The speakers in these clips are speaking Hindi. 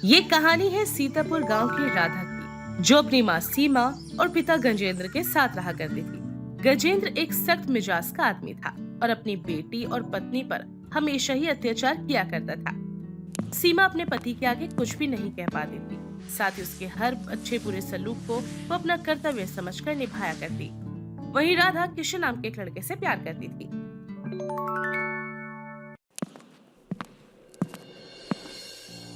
ये कहानी है सीतापुर गांव की राधा की, जो अपनी माँ सीमा और पिता गजेंद्र के साथ रहा करती थी। गजेंद्र एक सख्त मिजाज का आदमी था और अपनी बेटी और पत्नी पर हमेशा ही अत्याचार किया करता था। सीमा अपने पति के आगे कुछ भी नहीं कह पाती थी, साथ ही उसके हर अच्छे बुरे सलूक को वो अपना कर्तव्य समझकर निभाया करती। वहीं राधा किशन नाम के एक लड़के से प्यार करती थी।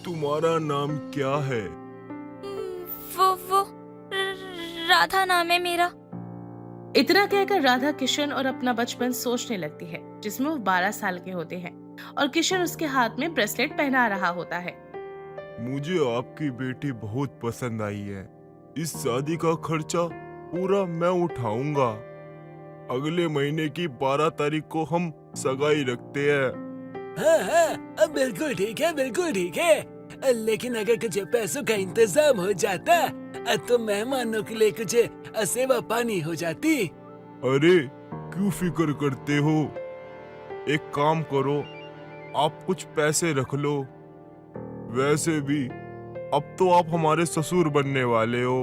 तुम्हारा नाम क्या है? वो राधा नाम है मेरा। इतना कहकर राधा किशन और अपना बचपन सोचने लगती है, जिसमें वो 12 साल के होते हैं और किशन उसके हाथ में ब्रेसलेट पहना रहा होता है। मुझे आपकी बेटी बहुत पसंद आई है। इस शादी का खर्चा पूरा मैं उठाऊंगा। अगले महीने की 12 तारीख को हम सगाई रखते हैं। हाँ, बिल्कुल ठीक है, बिल्कुल ठीक है। लेकिन अगर कुछ पैसों का इंतजाम हो जाता तो मेहमानों के लिए कुछ सेवा पानी हो जाती। अरे क्यों फिक्र करते हो? एक काम करो, आप कुछ पैसे रख लो। वैसे भी अब तो आप हमारे ससुर बनने वाले हो।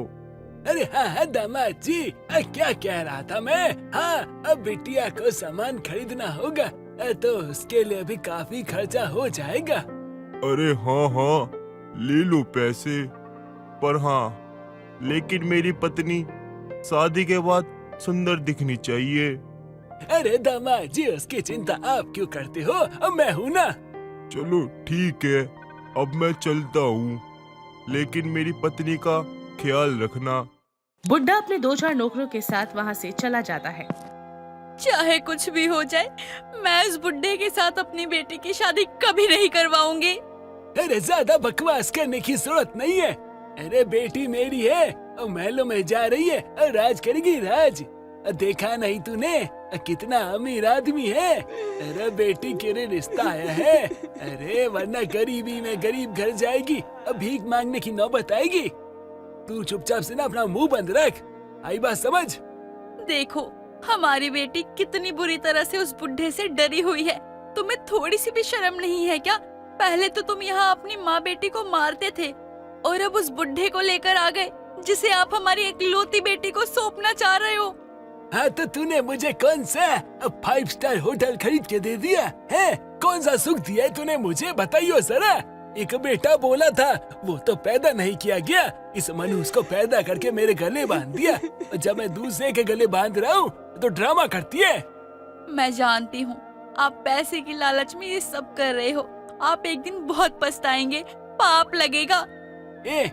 अरे हाँ दामाद जी, क्या कह रहा था मैं? हाँ, अब बिटिया को सामान खरीदना होगा तो उसके लिए भी काफी खर्चा हो जाएगा। अरे हाँ, ले लो पैसे। पर हाँ, लेकिन मेरी पत्नी शादी के बाद सुंदर दिखनी चाहिए। अरे दामाद जी, उसकी चिंता आप क्यों करते हो? अब मैं हूँ ना। चलो ठीक है, अब मैं चलता हूँ, लेकिन मेरी पत्नी का ख्याल रखना। बुड्ढा अपने 2-4 नौकरों के साथ वहाँ से चला जाता है। चाहे कुछ भी हो जाए, मैं उस बुड्ढे के साथ अपनी बेटी की शादी कभी नहीं करवाऊंगी। अरे ज्यादा बकवास करने की जरूरत नहीं है। अरे बेटी मेरी है और महलों में जा रही है और राज करेगी राज। देखा नहीं तूने कितना अमीर आदमी है? अरे बेटी के लिए रिश्ता आया है। अरे वरना गरीबी में गरीब घर जाएगी, अब भीख मांगने की नौबत आएगी। तू चुपचाप से ना अपना मुंह बंद रख। आई बात समझ? देखो, हमारी बेटी कितनी बुरी तरह से उस बुड्ढे से डरी हुई है। तुम्हें थोड़ी सी भी शर्म नहीं है क्या? पहले तो तुम यहाँ अपनी माँ बेटी को मारते थे और अब उस बुड्ढे को लेकर आ गए, जिसे आप हमारी इकलौती बेटी को सौंपना चाह रहे हो। हाँ, तो तूने मुझे कौन सा 5 स्टार होटल खरीद के दे दिया है? कौन सा सुख दिया है तूने मुझे? बताइयो जरा। एक बेटा बोला था, वो तो पैदा नहीं किया गया। इस मनहूस को पैदा करके मेरे गले बांध दिया। और जब मैं दूसरे के गले बांध रहा हूँ तो ड्रामा करती है। मैं जानती हूँ, आप पैसे की लालच में ये सब कर रहे हो। आप एक दिन बहुत पछताएंगे, पाप लगेगा।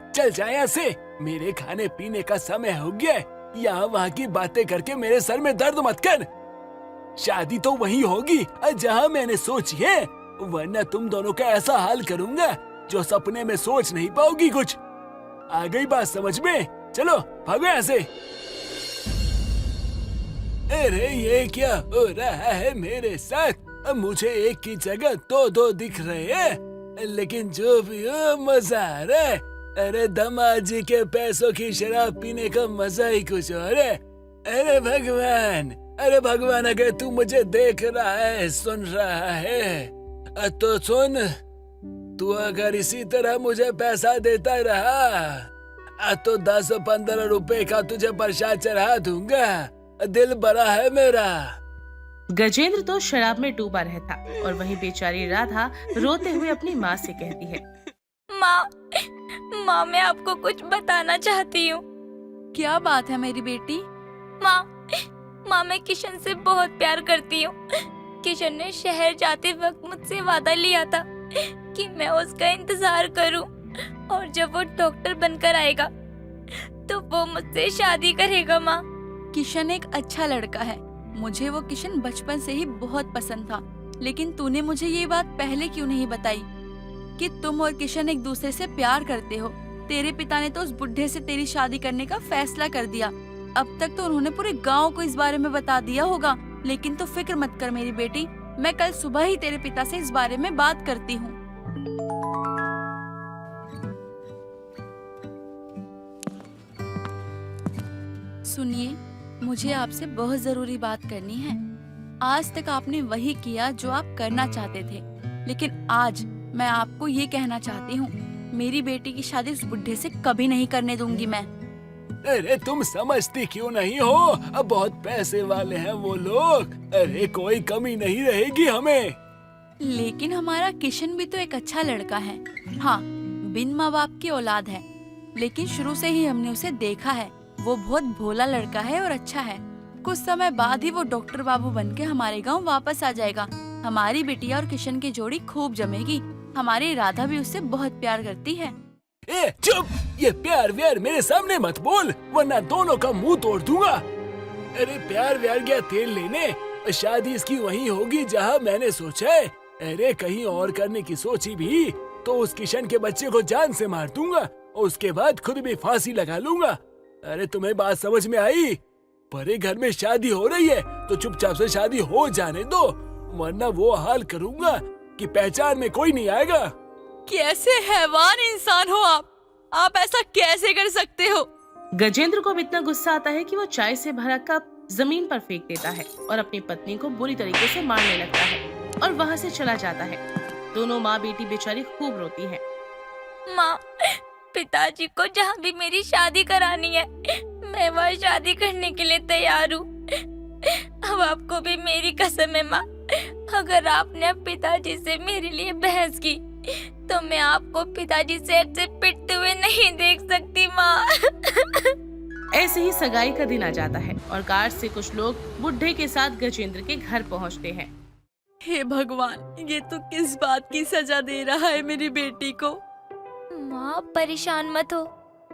चल जा यहाँ से। मेरे खाने पीने का समय हो गया। यहाँ वहाँ की बातें करके मेरे सर में दर्द मत कर। शादी तो वही होगी जहाँ मैंने सोची है, वरना तुम दोनों का ऐसा हाल करूँगा जो सपने में सोच नहीं पाओगी कुछ। आ गई बात समझ में? चलो भागो यहाँ से। अरे ये क्या हो रहा है मेरे साथ? मुझे एक की जगह दो दिख रहे हैं, लेकिन जो भी हो मजा आ रहा है। अरे दामाद जी के पैसों की शराब पीने का मजा ही कुछ और है। अरे भगवान, अगर तू मुझे देख रहा है, सुन रहा है तो सुन, तू अगर इसी तरह मुझे पैसा देता रहा तो 10-15 रुपए का तुझे प्रसाद चढ़ा दूंगा। दिल बड़ा है मेरा। गजेंद्र तो शराब में डूबा रहता और वहीं बेचारी राधा रोते हुए अपनी माँ से कहती है, माँ, मैं आपको कुछ बताना चाहती हूँ। क्या बात है मेरी बेटी? माँ, मैं किशन से बहुत प्यार करती हूँ। किशन ने शहर जाते वक्त मुझसे वादा लिया था कि मैं उसका इंतजार करूँ और जब वो डॉक्टर बनकर आएगा तो वो मुझसे शादी करेगा। माँ, किशन एक अच्छा लड़का है। मुझे वो किशन बचपन से ही बहुत पसंद था, लेकिन तूने मुझे ये बात पहले क्यों नहीं बताई कि तुम और किशन एक दूसरे से प्यार करते हो? तेरे पिता ने तो उस बुड्ढे से तेरी शादी करने का फैसला कर दिया। अब तक तो उन्होंने पूरे गांव को इस बारे में बता दिया होगा, लेकिन तो फिक्र मत कर मेरी बेटी, मैं कल सुबह ही तेरे पिता से इस बारे में बात करती हूँ। सुनिए, मुझे आपसे बहुत जरूरी बात करनी है। आज तक आपने वही किया जो आप करना चाहते थे, लेकिन आज मैं आपको ये कहना चाहती हूँ, मेरी बेटी की शादी उस बुढ़े से कभी नहीं करने दूंगी मैं। अरे तुम समझती क्यों नहीं हो? अब बहुत पैसे वाले हैं वो लोग। अरे कोई कमी नहीं रहेगी हमें। लेकिन हमारा किशन भी तो एक अच्छा लड़का है। हाँ, बिन माँ बाप की औलाद है, लेकिन शुरू से ही हमने उसे देखा है। वो बहुत भोला लड़का है और अच्छा है। कुछ समय बाद ही वो डॉक्टर बाबू बनके हमारे गांव वापस आ जाएगा। हमारी बिटिया और किशन की जोड़ी खूब जमेगी। हमारी राधा भी उससे बहुत प्यार करती है। ए चुप! ये प्यार व्यार मेरे सामने मत बोल, वरना दोनों का मुंह तोड़ दूंगा। अरे प्यार व्यार गया तेल लेने, शादी इसकी वहीं होगी जहाँ मैंने सोचा है। अरे कहीं और करने की सोची भी तो उस किशन के बच्चे को जान से मार दूंगा और उसके बाद खुद भी फांसी लगा लूंगा। अरे तुम्हें बात समझ में आई? बड़े घर में शादी हो रही है तो चुपचाप से शादी हो जाने दो, वरना वो हाल करूंगा कि पहचान में कोई नहीं आएगा। कैसे हैवान इंसान हो आप ऐसा कैसे कर सकते हो? गजेंद्र को अब इतना गुस्सा आता है कि वो चाय से भरा कप जमीन पर फेंक देता है और अपनी पत्नी को बुरी तरीके से मारने लगता है और वहाँ से चला जाता है। दोनों माँ बेटी बेचारी खूब रोती हैं। माँ, पिताजी को जहाँ भी मेरी शादी करानी है मैं वहाँ शादी करने के लिए तैयार हूँ। अब आपको भी मेरी कसम है माँ, अगर आपने अब पिताजी से मेरे लिए बहस की तो मैं आपको पिताजी से ऐसे पिटते हुए नहीं देख सकती माँ। ऐसे ही सगाई का दिन आ जाता है और कार से कुछ लोग बुढ़े के साथ गजेंद्र के घर पहुंचते हैं। हे भगवान, ये तो किस बात की सजा दे रहा है मेरी बेटी को। माँ परेशान मत हो,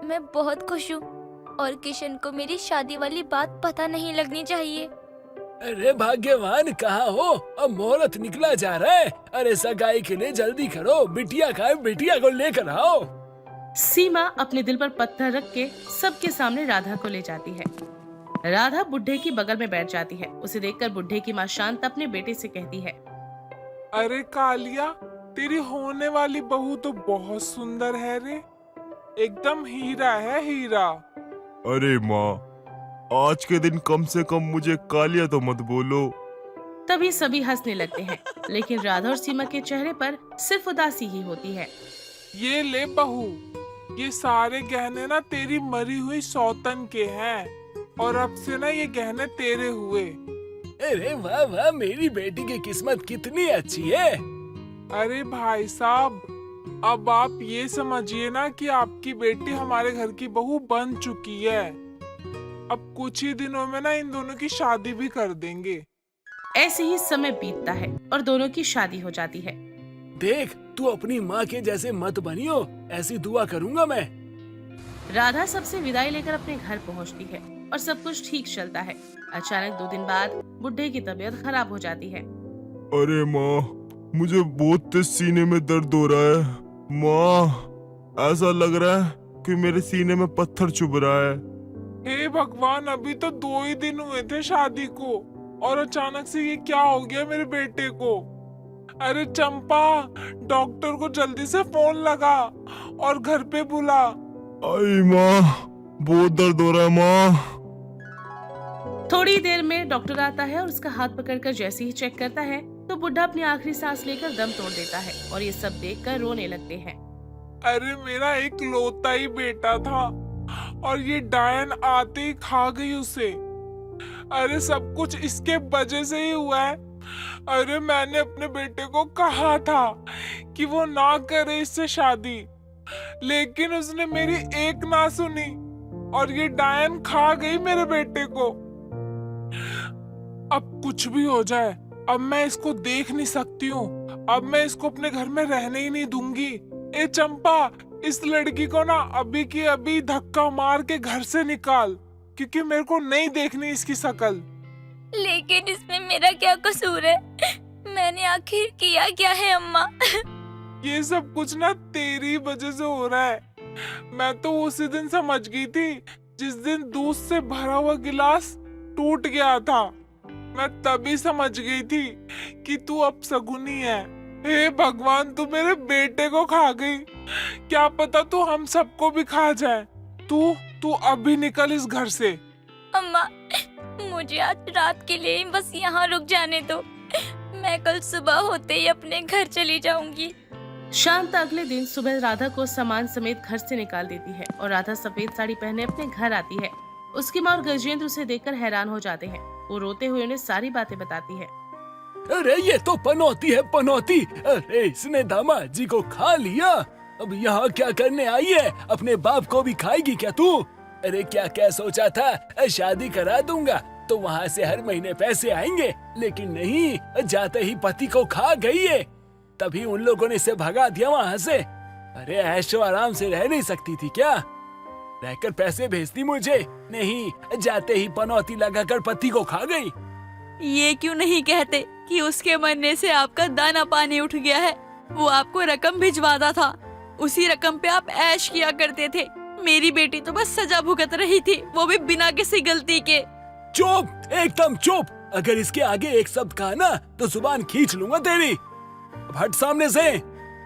मैं बहुत खुश हूँ और किशन को मेरी शादी वाली बात पता नहीं लगनी चाहिए। अरे भाग्यवान कहाँ हो? अब मुहूर्त निकला जा रहा है। अरे सगाई के लिए जल्दी करो, बिटिया का बिटिया को लेकर आओ। सीमा अपने दिल पर पत्थर रख के सबके सामने राधा को ले जाती है। राधा बुढ़े की बगल में बैठ जाती है। उसे देखकर बुढ़े की माँ शांत अपने बेटे से कहती है, अरे कालिया, तेरी होने वाली बहू तो बहुत सुंदर है रे, एकदम हीरा है हीरा। अरे माँ, आज के दिन कम से कम मुझे कालिया तो मत बोलो। तभी सभी हंसने लगते हैं, लेकिन राधा और सीमा के चेहरे पर सिर्फ उदासी ही होती है। ये ले बहू, ये सारे गहने ना तेरी मरी हुई सौतन के हैं और अब से ना ये गहने तेरे हुए। अरे वाह वाह, मेरी बेटी की किस्मत कितनी अच्छी है। अरे भाई साहब, अब आप ये समझिए ना कि आपकी बेटी हमारे घर की बहू बन चुकी है। अब कुछ ही दिनों में ना इन दोनों की शादी भी कर देंगे। ऐसे ही समय बीतता है और दोनों की शादी हो जाती है। देख, तू अपनी माँ के जैसे मत बनियो, ऐसी दुआ करूँगा मैं। राधा सबसे विदाई लेकर अपने घर पहुंचती है और सब कुछ ठीक चलता है। अचानक 2 दिन बाद बुढ़े की तबीयत खराब हो जाती है। अरे माँ, मुझे बहुत तेज सीने में दर्द हो रहा है। माँ, ऐसा लग रहा है कि मेरे सीने में पत्थर चुभ रहा है। हे भगवान, अभी तो 2 ही दिन हुए थे शादी को और अचानक से ये क्या हो गया मेरे बेटे को। अरे चंपा, डॉक्टर को जल्दी से फोन लगा और घर पे बुला। आई माँ, बहुत दर्द हो रहा है माँ। थोड़ी देर में डॉक्टर आता है और उसका हाथ पकड़कर जैसे ही चेक करता है तो बुढ़ा अपनी आखिरी सांस लेकर दम तोड़ देता है और ये सब देखकर रोने लगते हैं। अरे मेरा एक लौता ही बेटा था और ये डायन आते ही खा गई उसे। अरे सब कुछ इसके वजह से ही हुआ है। अरे मैंने अपने बेटे को कहा था कि वो ना करे इससे शादी, लेकिन उसने मेरी एक ना सुनी और ये डायन खा गई मेरे बेटे को। अब कुछ भी हो जाए, अब मैं इसको देख नहीं सकती हूँ। अब मैं इसको अपने घर में रहने ही नहीं दूंगी। ए चंपा, इस लड़की को ना अभी की अभी धक्का मार के घर से निकाल, क्योंकि मेरे को नहीं देखनी इसकी शक्ल। लेकिन इसमें मेरा क्या कसूर है? मैंने आखिर किया क्या है अम्मा? ये सब कुछ ना तेरी वजह से हो रहा है। मैं तो उसी दिन समझ गई थी जिस दिन दूध से भरा हुआ गिलास टूट गया था। मैं तभी समझ गई थी कि तू अब सगुनी है। हे भगवान, तू मेरे बेटे को खा गई, क्या पता तू हम सबको भी खा जाए। तू अभी निकल इस घर से। अम्मा, मुझे आज रात के लिए बस यहाँ रुक जाने दो। मैं कल सुबह होते ही अपने घर चली जाऊंगी। शांता अगले दिन सुबह राधा को सामान समेत घर से निकाल देती है और राधा सफेद साड़ी पहने अपने घर आती है। उसकी माँ और गजेंद्र उसे देखकर हैरान हो जाते हैं। वो रोते हुए उन्हें सारी बातें बताती है। अरे ये तो पनौती है, पनौती। अरे इसने दामाद जी को खा लिया। अब यहाँ क्या करने आई है? अपने बाप को भी खाएगी क्या तू? अरे क्या क्या सोचा था, शादी करा दूंगा तो वहाँ से हर महीने पैसे आएंगे, लेकिन नहीं, जाते ही पति को खा गई है। तभी उन लोगों ने इसे भगा दिया वहाँ से। अरे ऐशो आराम से रह नहीं सकती थी क्या? रहकर पैसे भेजती मुझे, नहीं, जाते ही पनौती लगाकर पति को खा गई। ये क्यों नहीं कहते कि उसके मरने से आपका दाना पानी उठ गया है? वो आपको रकम भिजवाता था, उसी रकम पे आप ऐश किया करते थे। मेरी बेटी तो बस सजा भुगत रही थी, वो भी बिना किसी गलती के। चुप, एकदम चुप। अगर इसके आगे एक शब्द कहा ना तो जुबान खींच लूंगा तेरी। अब हट सामने से।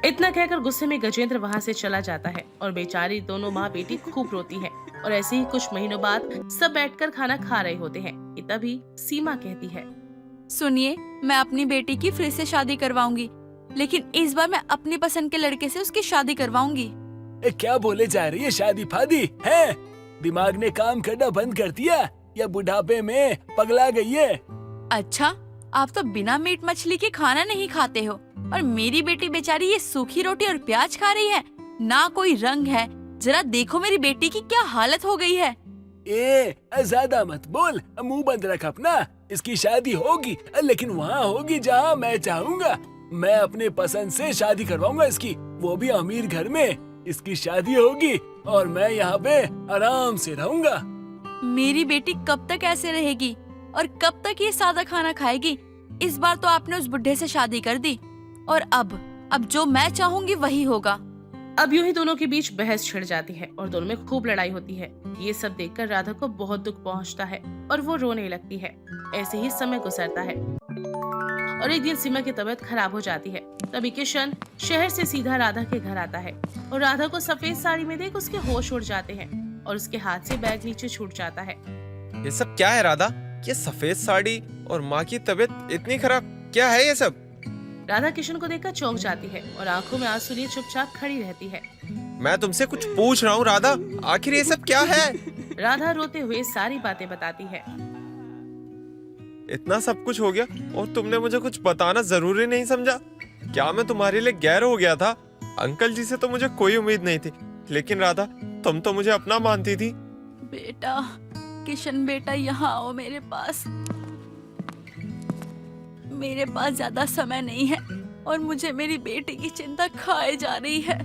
इतना कहकर गुस्से में गजेंद्र वहाँ से चला जाता है और बेचारी दोनों माँ बेटी खूब रोती हैं। और ऐसे ही कुछ महीनों बाद सब बैठकर खाना खा रहे होते हैं कि तभी सीमा कहती है, सुनिए, मैं अपनी बेटी की फिर से शादी करवाऊंगी, लेकिन इस बार मैं अपनी पसंद के लड़के से उसकी शादी करवाऊंगी। क्या बोले जा रही है? शादी फादी है? दिमाग ने काम करना बंद कर दिया या बुढ़ापे में पगला गई है? अच्छा, आप तो बिना मीट मछली के खाना नहीं खाते हो और मेरी बेटी बेचारी ये सूखी रोटी और प्याज खा रही है, ना कोई रंग है। जरा देखो मेरी बेटी की क्या हालत हो गई है। ज्यादा मत बोल, मुंह बंद रख अपना। इसकी शादी होगी, लेकिन वहाँ होगी जहाँ मैं चाहूँगा। मैं अपने पसंद से शादी करवाऊंगा इसकी, वो भी अमीर घर में। इसकी शादी होगी और मैं यहाँ पे आराम से रहूंगा। मेरी बेटी कब तक ऐसे रहेगी और कब तक ये सादा खाना खाएगी? इस बार तो आपने उस बुढ़े से शादी कर दी और अब जो मैं चाहूंगी वही होगा। अब यूं ही दोनों के बीच बहस छिड़ जाती है और दोनों में खूब लड़ाई होती है। ये सब देखकर राधा को बहुत दुख पहुंचता है और वो रोने लगती है। ऐसे ही समय गुजरता है और एक दिन सीमा की तबीयत खराब हो जाती है। तभी किशन शहर से सीधा राधा के घर आता है और राधा को सफेद साड़ी में देख उसके होश उड़ जाते हैं और उसके हाथ से बैग नीचे छूट जाता है। ये सब क्या है राधा? ये सफेद साड़ी और माँ की तबीयत इतनी खराब, क्या है ये सब? राधा किशन को देखकर चौंक जाती है और आंखों में आंसू लिए चुपचाप खड़ी रहती है। मैं तुमसे कुछ पूछ रहा हूँ राधा, आखिर ये सब क्या है? राधा रोते हुए सारी बातें बताती है। इतना सब कुछ हो गया और तुमने मुझे कुछ बताना जरूरी नहीं समझा? क्या मैं तुम्हारे लिए गैर हो गया था? अंकल जी से तो मुझे कोई उम्मीद नहीं थी, लेकिन राधा तुम तो मुझे अपना मानती थी। बेटा, किशन बेटा, यहाँ आओ मेरे पास। मेरे पास ज्यादा समय नहीं है और मुझे मेरी बेटी की चिंता खाए जा रही है।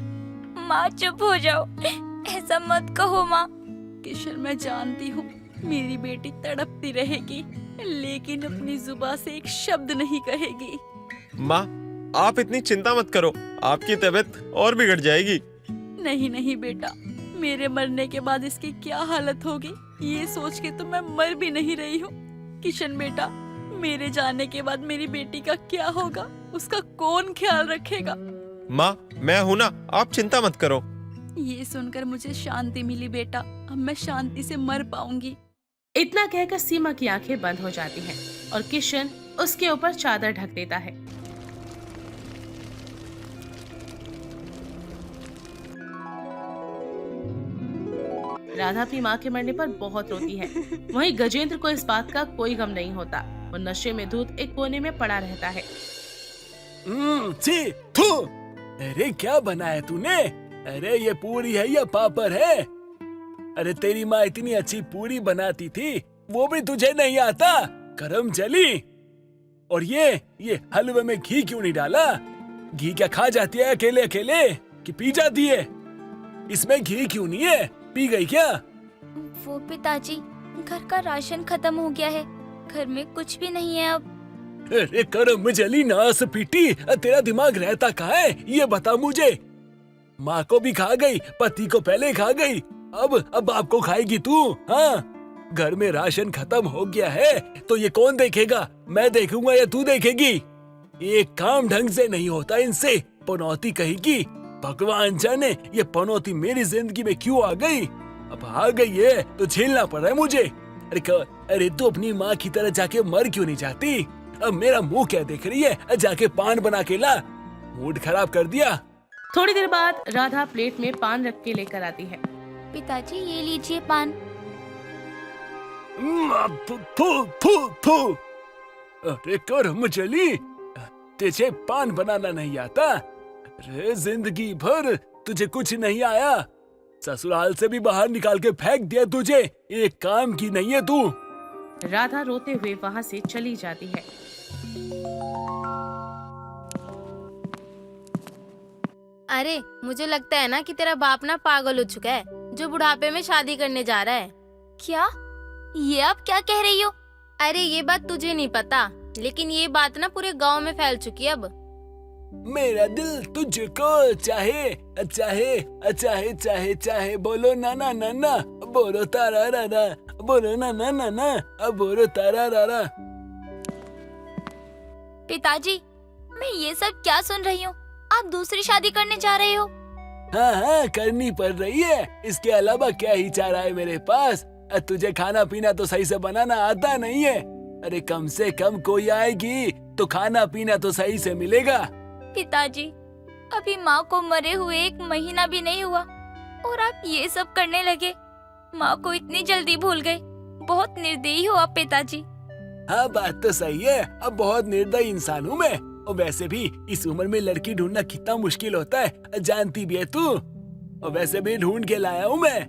माँ चुप हो जाओ, ऐसा मत कहो माँ। किशन, मैं जानती हूँ मेरी बेटी तड़पती रहेगी, लेकिन अपनी जुबान से एक शब्द नहीं कहेगी। माँ, आप इतनी चिंता मत करो, आपकी तबीयत और बिगड़ जाएगी। नहीं नहीं बेटा, मेरे मरने के बाद इसकी क्या हालत होगी ये सोच के तो मैं मर भी नहीं रही हूँ। किशन बेटा, मेरे जाने के बाद मेरी बेटी का क्या होगा, उसका कौन ख्याल रखेगा? माँ, मैं हूँ ना, आप चिंता मत करो। ये सुनकर मुझे शांति मिली बेटा, अब मैं शांति से मर पाऊंगी। इतना कहकर सीमा की आंखें बंद हो जाती हैं और किशन उसके ऊपर चादर ढक देता है। राधा अपनी माँ के मरने पर बहुत रोती है। वहीं गजेंद्र को इस बात का कोई गम नहीं होता। वो नशे में धुत एक कोने में पड़ा रहता है। छी, थू। अरे क्या बनाया तूने? अरे ये पूरी है या पापड़ है? अरे तेरी माँ इतनी अच्छी पूरी बनाती थी, वो भी तुझे नहीं आता? करम चली। और ये हलवे में घी क्यों नहीं डाला? घी क्या खा जाती है अकेले अकेले कि पी जाती है? इसमें घी क्यों नहीं है? पी गई क्या? वो पिताजी, घर का राशन खत्म हो गया है, घर में कुछ भी नहीं है अब। अरे करम जली नास पीटी, तेरा दिमाग रहता कहाँ है ये बता मुझे। माँ को भी खा गई, पति को पहले खा गई, अब बाप को खाएगी तू? हाँ, घर में राशन खत्म हो गया है तो ये कौन देखेगा? मैं देखूंगा या तू देखेगी? एक काम ढंग से नहीं होता इनसे, पनौती कहेगी। भगवान जाने ये पनौती मेरी जिंदगी में क्यों आ गई। अब आ गई है तो झेलना पड़ रहा है मुझे। अरे तू अपनी माँ की तरह जाके मर क्यों नहीं जाती? अब मेरा मुंह क्या देख रही है? जाके पान बना के ला। मूड खराब कर दिया। थोड़ी देर बाद राधा प्लेट में पान रख के लेकर आती है। पिताजी ये लीजिए पान। फू फू फू फू। अरे कर्म चली, तुझे पान बनाना नहीं आता? अरे जिंदगी भर तुझे कुछ नहीं आया, ससुराल से भी बाहर निकाल के फेंक दिया तुझे, एक काम की नहीं है तू। राधा रोते हुए वहाँ से चली जाती है। अरे मुझे लगता है ना कि तेरा बाप ना पागल हो चुका है, जो बुढ़ापे में शादी करने जा रहा है। क्या? ये आप क्या कह रही हो? अरे ये बात तुझे नहीं पता, लेकिन ये बात ना पूरे गांव में फैल चुकी है अब। मेरा दिल तुझको चाहे चाहे चाहे चाहे चाहे, बोलो ना ना ना ना, बोलो तारा रा रा, बोलो ना ना ना ना, बोलो तारा रा रा। पिताजी, मैं ये सब क्या सुन रही हूँ? आप दूसरी शादी करने जा रहे हो? हाँ हाँ करनी पड़ रही है, इसके अलावा क्या ही चारा है मेरे पास। तुझे खाना पीना तो सही से बनाना आता नहीं है। अरे कम से कम कोई आएगी तो खाना पीना तो सही से मिलेगा। पिताजी, अभी माँ को मरे हुए 1 महीना भी नहीं हुआ और आप ये सब करने लगे। माँ को इतनी जल्दी भूल गए। बहुत निर्दयी हो आप पिताजी। हाँ बात तो सही है, अब बहुत निर्दयी इंसान हूँ मैं। और वैसे भी इस उम्र में लड़की ढूंढना कितना मुश्किल होता है, जानती भी है तू। और वैसे भी ढूंढ के लाया हूँ मैं।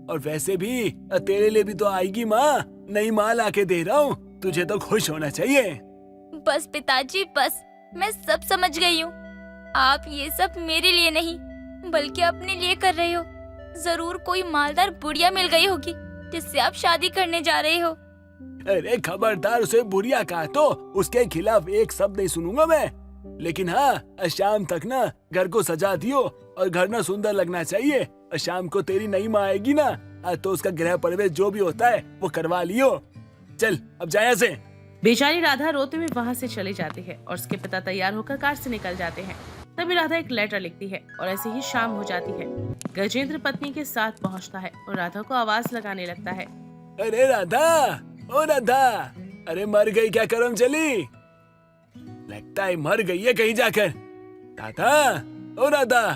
और वैसे भी तेरे लिए भी तो आएगी माँ, नई माँ ला के दे रहा हूँ, तुझे तो खुश होना चाहिए। बस पिताजी बस, मैं सब समझ गई हूँ। आप ये सब मेरे लिए नहीं बल्कि अपने लिए कर रहे हो। जरूर कोई मालदार बुढ़िया मिल गई होगी जिससे आप शादी करने जा रहे हो। अरे खबरदार, उसे बुढ़िया कहा तो उसके खिलाफ एक शब्द नहीं सुनूंगा मैं। लेकिन हाँ, शाम तक ना घर को सजा दियो, और घर ना सुंदर लगना चाहिए। शाम को तेरी नई माँ आएगी ना, तो उसका गृह प्रवेश जो भी होता है वो करवा लियो। चल अब जाए से। बेचारी राधा रोते हुए वहाँ से चली जाती है और उसके पिता तैयार होकर कार से निकल जाते हैं। तभी राधा एक लेटर लिखती है और ऐसे ही शाम हो जाती है। गजेंद्र पत्नी के साथ पहुँचता है और राधा को आवाज लगाने लगता है। अरे राधा, ओ राधा, अरे मर गई क्या करम चली? लगता है मर गई है कहीं जाकर। राधा, ओ राधा,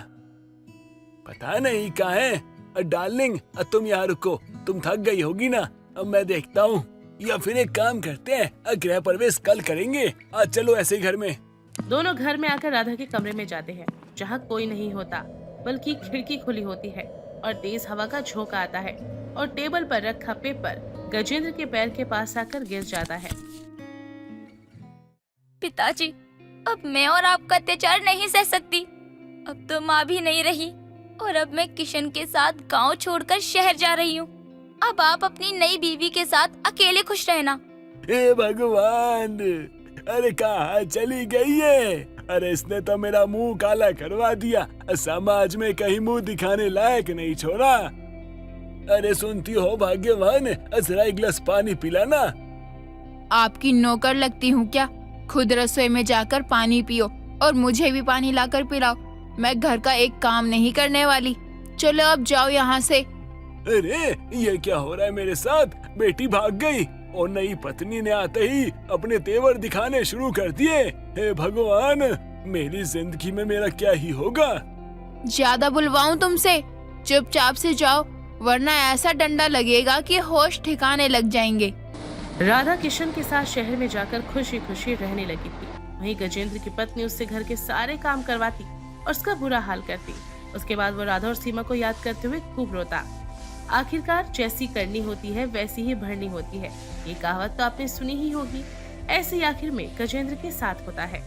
पता नहीं कहाँ है। डार्लिंग तुम यहाँ रुको, तुम थक गई होगी ना, अब मैं देखता हूँ। या फिर एक काम करते हैं, गृह प्रवेश कल करेंगे। आज चलो ऐसे ही घर में। दोनों घर में आकर राधा के कमरे में जाते हैं, जहाँ कोई नहीं होता बल्कि खिड़की खुली होती है और तेज हवा का झोंका आता है और टेबल पर रखा पेपर गजेंद्र के पैर के पास आकर गिर जाता है। पिताजी, अब मैं और आपका अत्याचार नहीं सह सकती। अब तो माँ भी नहीं रही और अब मैं किशन के साथ गांव छोड़कर शहर जा रही हूँ। अब आप अपनी नई बीवी के साथ अकेले खुश रहना। हे भगवान, अरे कहाँ चली गई है? अरे इसने तो मेरा मुंह काला करवा दिया, समाज में कहीं मुंह दिखाने लायक नहीं छोड़ा। अरे सुनती हो भाग्यवान, जरा एक गिलास पानी पिलाना। आपकी नौकर लगती हूँ क्या? खुद रसोई में जाकर पानी पियो और मुझे भी पानी लाकर पिलाओ। मैं घर का एक काम नहीं करने वाली। चलो अब जाओ यहाँ से। अरे ये क्या हो रहा है मेरे साथ? बेटी भाग गई और नई पत्नी ने आते ही अपने तेवर दिखाने शुरू कर दिए। हे भगवान, मेरी जिंदगी में मेरा क्या ही होगा? ज्यादा बुलवाऊं तुमसे? चुपचाप से जाओ, वरना ऐसा डंडा लगेगा कि होश ठिकाने लग जाएंगे। राधा किशन के साथ शहर में जाकर खुशी खुशी रहने लगी थी। वहीं गजेंद्र की पत्नी उससे घर के सारे काम करवाती और उसका बुरा हाल करती। उसके बाद वो राधा और सीमा को याद करते हुए खूब रोता। आखिरकार जैसी करनी होती है वैसी ही भरनी होती है, ये कहावत तो आपने सुनी ही होगी। ऐसे ही आखिर में गजेंद्र के साथ होता है।